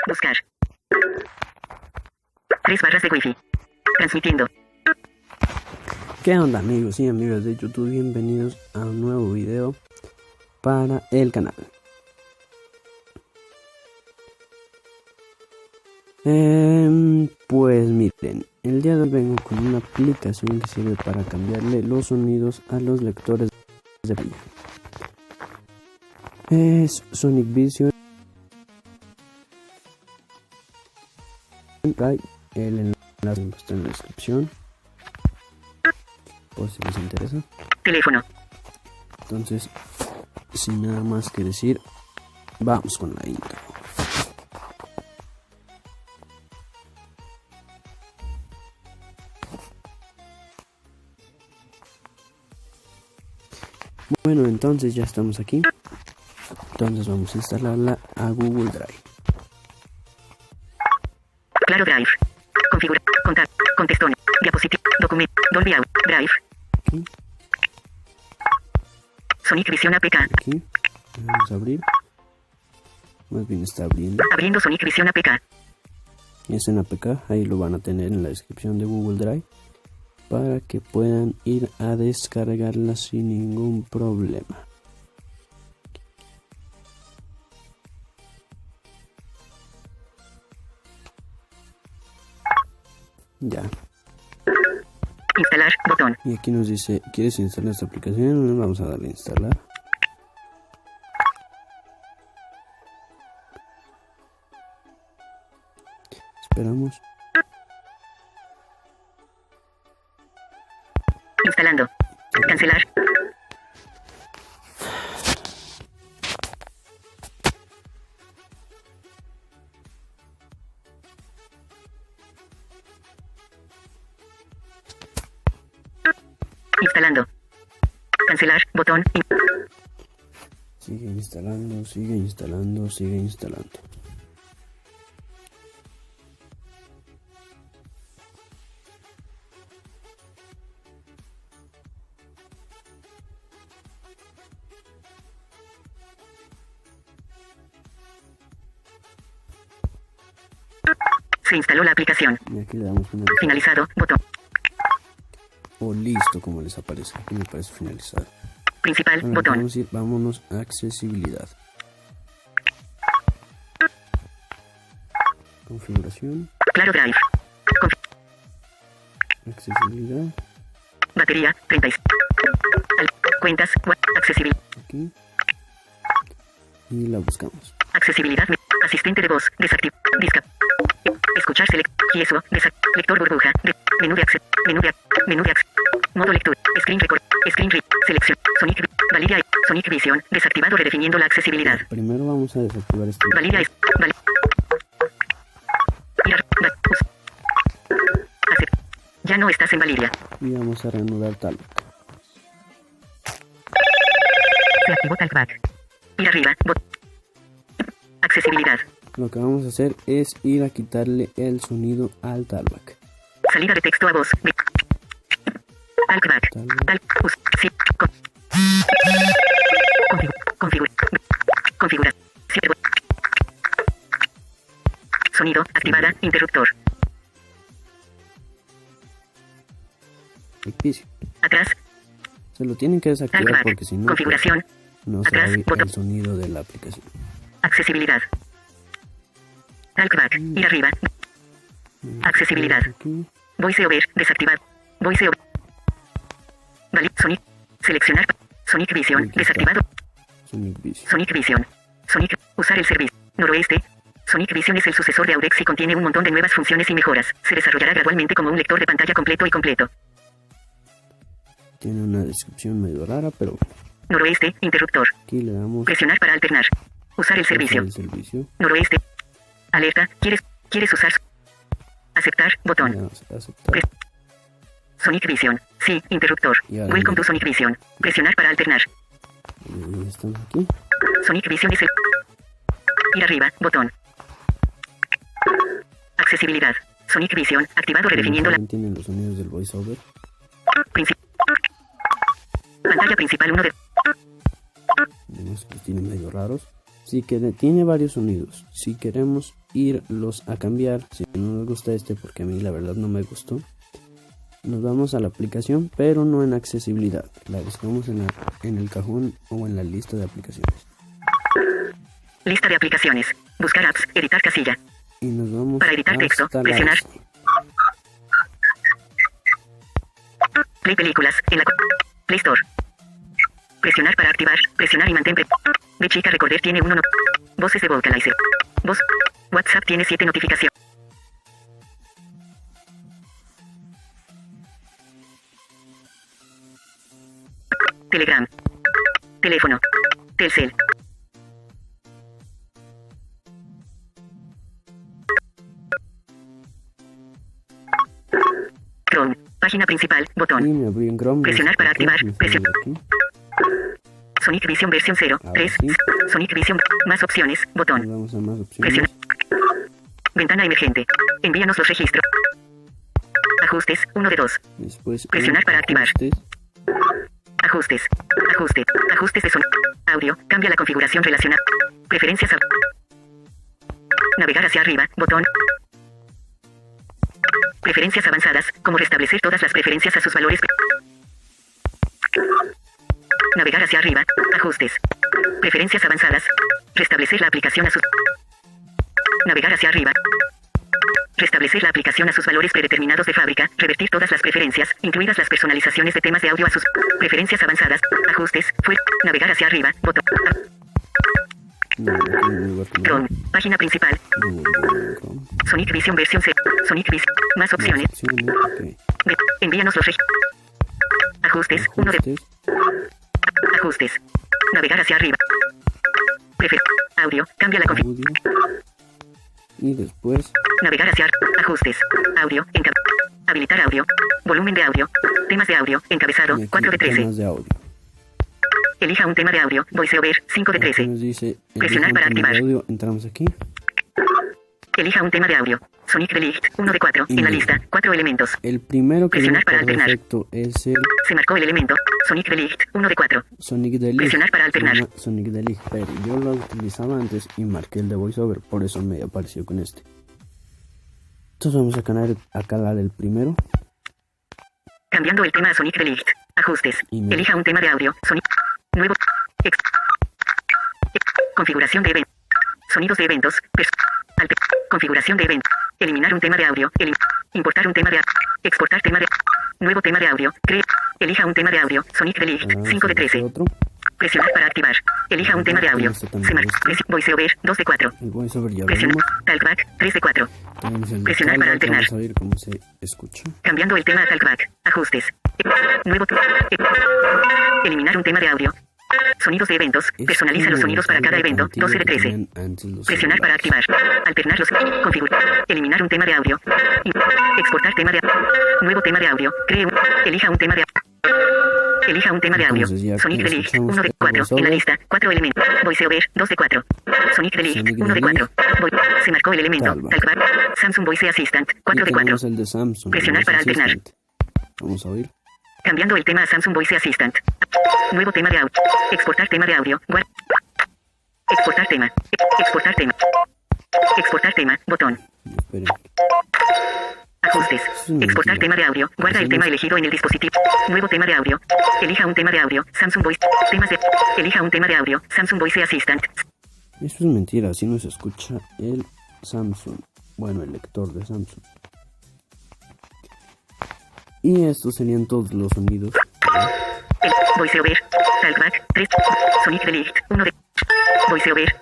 Buscar. 3 barras de Wi-Fi. Transmitiendo. ¿Qué onda, amigos y amigas de YouTube? Bienvenidos a un nuevo video para el canal. Pues miren, el día de hoy vengo con una aplicación que sirve para cambiarle los sonidos a los lectores de pantalla. Es Sonic Vision. El enlace está en la descripción por si les interesa. Teléfono. Entonces, sin nada más que decir, vamos con la intro. Bueno, entonces ya estamos aquí. Entonces vamos a instalarla a Google Drive. Claro Drive. Configura. Contacto. Contestón. Diapositiva. Documento. Dolby Audio. Drive. Aquí, Sonic Vision APK. aquí. Vamos a abrir. Más bien está abriendo. Abriendo Sonic Vision APK. Es en APK. Ahí lo van a tener en la descripción de Google Drive, para que puedan ir a descargarla sin ningún problema. Ya. Instalar. Botón. Y aquí nos dice, ¿quieres instalar esta aplicación? Vamos a darle a instalar. Esperamos. Instalando. Cancelar. Instalando. Cancelar. Botón. Sigue instalando, sigue instalando, sigue instalando. Se instaló la aplicación. Y aquí le damos Finalizado. Botón. o listo, como les aparece. Aquí me parece finalizado. Principal. Bueno, Botón. vamos a ir, vámonos a accesibilidad. Configuración. Claro Drive. Accesibilidad. Batería. 36. Cuentas. Accesibilidad. Aquí. Y la buscamos. Accesibilidad. Asistente de voz. Desactiv. Disca. Escuchar select. Yeso. Lector burbuja. Menú de acceso. Menú de acceso. Modo lectura. Screen record. Screen read. Selección. Sonic. Validia. Sonic Vision. Desactivado redefiniendo la accesibilidad. Primero vamos a desactivar este. Validia es. Ya no estás en Validia. Y vamos a reanudar Talbot. Se activó Talkback. Ir arriba. Accesibilidad. Lo que vamos a hacer es ir a quitarle el sonido al Talkback. Salida de texto a voz. Talkback. Sí. Configura. Sonido. Activada. Interruptor. Ficticio. Atrás. Se lo tienen que desactivar Talkback. porque si no, Configuración. pues, no se va a Atrás. oír Botón. el sonido de la aplicación. Accesibilidad. Talkback. Ir arriba. Accesibilidad. Aquí. VoiceOver. Desactivar. VoiceOver. Sonic. Seleccionar. Sonic Vision. Aquí está. Desactivado. Sonic Vision. Sonic Vision. Sonic. Usar el servicio. Noroeste. Sonic Vision es el sucesor de Audex y contiene un montón de nuevas funciones y mejoras. Se desarrollará gradualmente como un lector de pantalla completo y completo. Tiene una descripción medio rara, pero Noroeste. Interruptor. aquí le damos Presionar para alternar. Usar el servicio. el servicio. Noroeste. Alerta. ¿Quieres usar? Aceptar. Le Botón. damos a aceptar. Sonic Vision. Sí. Interruptor. Y ahora Welcome mira. to Sonic Vision. Presionar para alternar. Y estamos aquí. Sonic Vision es el... Ir arriba. Botón. Accesibilidad. Sonic Vision. Activado redefiniendo la... También tienen los sonidos del voiceover. Pantalla principal 1 de... Vemos que los tiene medio raros. Sí que tiene varios sonidos. Si queremos irlos a cambiar. Si no nos gusta este, porque a mí la verdad no me gustó, nos vamos a la aplicación, pero no en accesibilidad. La buscamos en el cajón o en la lista de aplicaciones. Lista de aplicaciones. Buscar apps. Editar casilla. Y nos vamos para editar texto. Presionar. Play películas. En la Play Store. Presionar para activar. Presionar y mantén. De chica Recorder tiene 1 Voces de Vocalizer. Voz. WhatsApp tiene 7 notificaciones. Telegram. Teléfono. Telcel. Chrome. Página principal. Botón. Y me abrí en Chrome. Presionar para activar. Presionar. Sonic Vision versión 0. 3. Sí. Sonic Vision. Más opciones. Botón. Vamos a más opciones. Presionar. Ventana emergente. Envíanos los registros. Ajustes. 1 de 2. Después. Presionar para activar. Ajustes. Ajuste. Ajustes de sonido. Audio. Cambia la configuración relacionada. Preferencias. Navegar hacia arriba. Botón. Preferencias avanzadas. Como restablecer todas las preferencias a sus valores. Navegar hacia arriba. Ajustes. Preferencias avanzadas. Restablecer la aplicación a sus. Navegar hacia arriba. Restablecer la aplicación a sus valores predeterminados de fábrica. Revertir todas las preferencias, incluidas las personalizaciones de temas de audio a sus preferencias avanzadas. Ajustes. Navegar hacia arriba. Botón. Chrome. Página principal. Sonic Vision versión 0. Sonic Vision. Más opciones. Okay. Envíanos los registros. Ajustes. 1 de. Ajustes. Navegar hacia arriba. Audio. Cambia la configuración. Y después. Navegar hacia. Ajustes. Audio. Habilitar audio. Volumen de audio. Temas de audio. Encabezado. 4 de 13. Temas de audio. Elija un tema de audio. VoiceOver. 5 de 13. Nos dice, presionar para activar. Audio. Entramos aquí. Elija un tema de audio. Sonic Delict. 1 de 4. En la lista. 4 elementos. El primero que presionar para alternar. Es el. Se marcó el elemento. Sonic Delict. 1 de 4. Sonic Delict. Presionar para alternar. Sonic Delict. Pero yo lo utilizaba antes y marqué el de VoiceOver. Por eso me apareció con este. Entonces vamos a calar el primero. Cambiando el tema a Sonic Delict. Ajustes. Elija un tema de audio. Sonic. Nuevo. Configuración de evento. Sonidos de eventos. Configuración de evento. Eliminar un tema de audio. Importar un tema de audio. Exportar tema de. Nuevo tema de audio. Elija un tema de audio. Sonic Delict. 5 de 13. Presionar para activar. Elija un tema de audio. VoiceOver. 2 de 4. El VoiceOver ya presionar. Talkback. 3 de 4. Presionar para alternar. Vamos a ver cómo se escucha. Cambiando el tema a Talkback. Ajustes. Nuevo. Eliminar un tema de audio. Sonidos de eventos. Personaliza los sonidos para cada evento. 12 de 13. Presionar para activar. Alternar los. Configurar. Eliminar un tema de audio. Exportar tema de. Nuevo tema de audio. Elija un tema de. Elija un tema de audio. Sonic Delict. 1 de 4. En la lista. 4 elementos. VoiceOver. 2 de 4. Sonic Delict. 1 de 4. Se marcó el elemento. Talkback. Samsung Voice Assistant. 4 de 4. El de Samsung, presionar para alternar. Vamos a oír. Cambiando el tema a Samsung Voice Assistant. Nuevo tema de audio. Exportar tema de audio. Exportar tema. Exportar tema. Exportar tema. Botón. Esperen. Ajustes. Exportar tema de audio. Guarda el tema elegido en el dispositivo. Nuevo tema de audio. Elija un tema de audio. Samsung Voice. Temas de. Elija un tema de audio. Samsung Voice Assistant. Eso es mentira. Así no se escucha el Samsung. Bueno, el lector de Samsung. Y estos serían todos los sonidos. VoiceOver. Talkback. 3. Sonic Delict. 1 de. VoiceOver.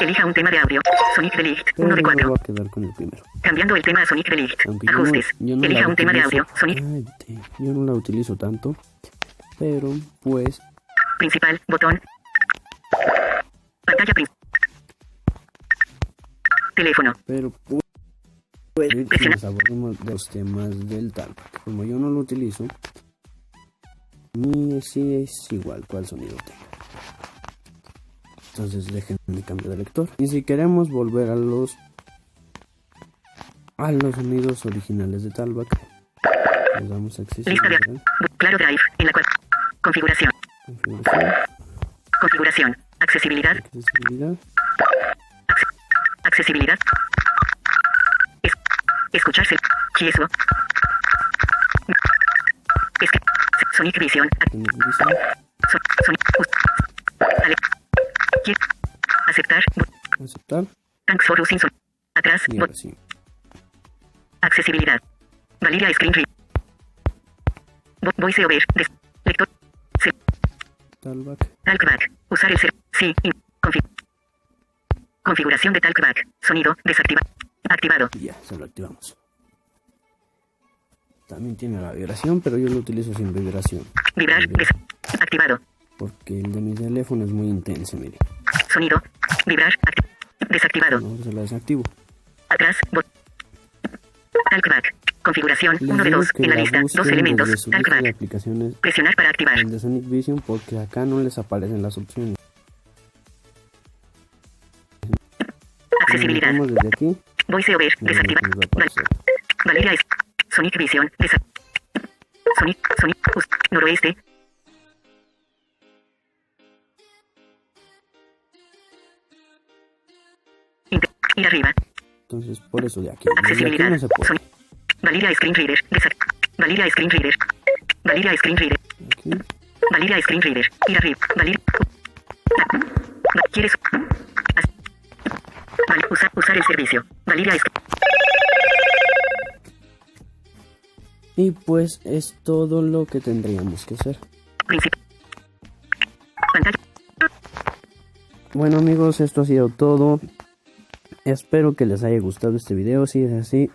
Elija un tema de audio. Sonic Delict. 1 de 4. Voy a quedar con el primero. Cambiando el tema a Sonic Delict. Ajustes. Elija un tema de audio. Sonic. Yo no la utilizo tanto. Pero pues. Principal. Botón. Pantalla principal. Teléfono. Pero pues nos abordamos de los temas del Talkback. Como yo no lo utilizo, ni si es igual cuál sonido tenga. Entonces déjenme cambio de lector. Y si queremos volver a los sonidos originales de Talkback, les damos acceso. Lista de Claro Drive, en la cual configuración. Configuración. Accesibilidad. accesibilidad, Accesibilidad. Escucharse. Kieswo. Sonic Vision. Sonic Vision, Aceptar. aceptar, Thanks for using. Atrás. y ahora sí. Accesibilidad. Validia Screen Read. Voice over. Lector. Talkback, Talkback. Usar el ser. Sí. Configuración de Talkback. Sonido. Desactivado. Activado. y ya, se lo activamos. También tiene la vibración, pero yo lo utilizo sin vibración. Vibrar. Activado. Porque el de mi teléfono es muy intenso, mire. Sonido. Vibrar. Desactivado. Ahora se lo desactivo. Atrás. Talkback. Configuración. Les 1 de digo 2. que En la la lista. 2 busquen elementos. desde su lista de Talkback. aplicaciones, Presionar para activar. el de Sonic Vision, porque acá no les aparecen las opciones. Accesibilidad. Vamos desde aquí. Voice over. y ahí Desactivar. nos va a aparecer. Valeria es. Sonic Vision. Sonic. Noroeste. Ir arriba. Entonces, por eso de aquí. Desde aquí Accesibilidad. no se puede. Valeria Screen Reader. Valeria Screen Reader. Valeria Screen Reader. Aquí. Valeria Screen Reader. Ir arriba. ¿Quieres? Usar el servicio. Valeria Screen. Y pues es todo lo que tendríamos que hacer. Pantalla. Bueno amigos, esto ha sido todo. Espero que les haya gustado este video. Si es así,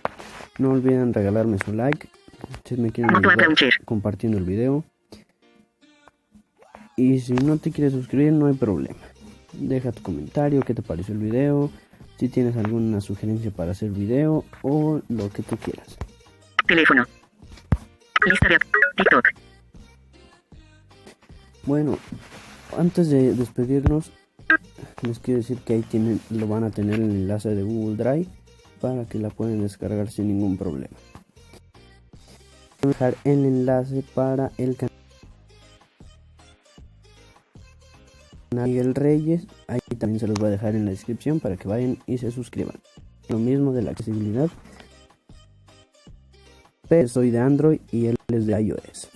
no olviden regalarme su like. Si me quieren Moto ayudar Launcher. compartiendo el video. Y si no te quieres suscribir, no hay problema. Deja tu comentario, qué te pareció el video, si tienes alguna sugerencia para hacer video o lo que tú quieras. Teléfono. Lista de TikTok. Bueno, antes de despedirnos, les quiero decir que ahí lo van a tener el enlace de Google Drive para que la puedan descargar sin ningún problema. Voy a dejar el enlace para el canal Miguel Reyes, ahí también se los voy a dejar en la descripción para que vayan y se suscriban. Lo mismo de la accesibilidad, pero soy de Android y él es de iOS.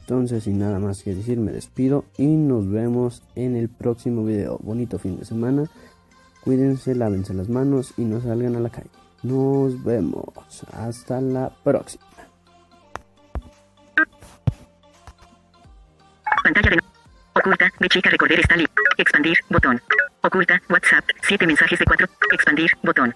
Entonces, sin nada más que decir, me despido y nos vemos en el próximo video. Bonito fin de semana, cuídense, lávense las manos y no salgan a la calle. Nos vemos, hasta la próxima. Pantalla de oculta, de chica recordar está expandir, botón. Oculta, WhatsApp, 7 mensajes de 4, expandir, botón.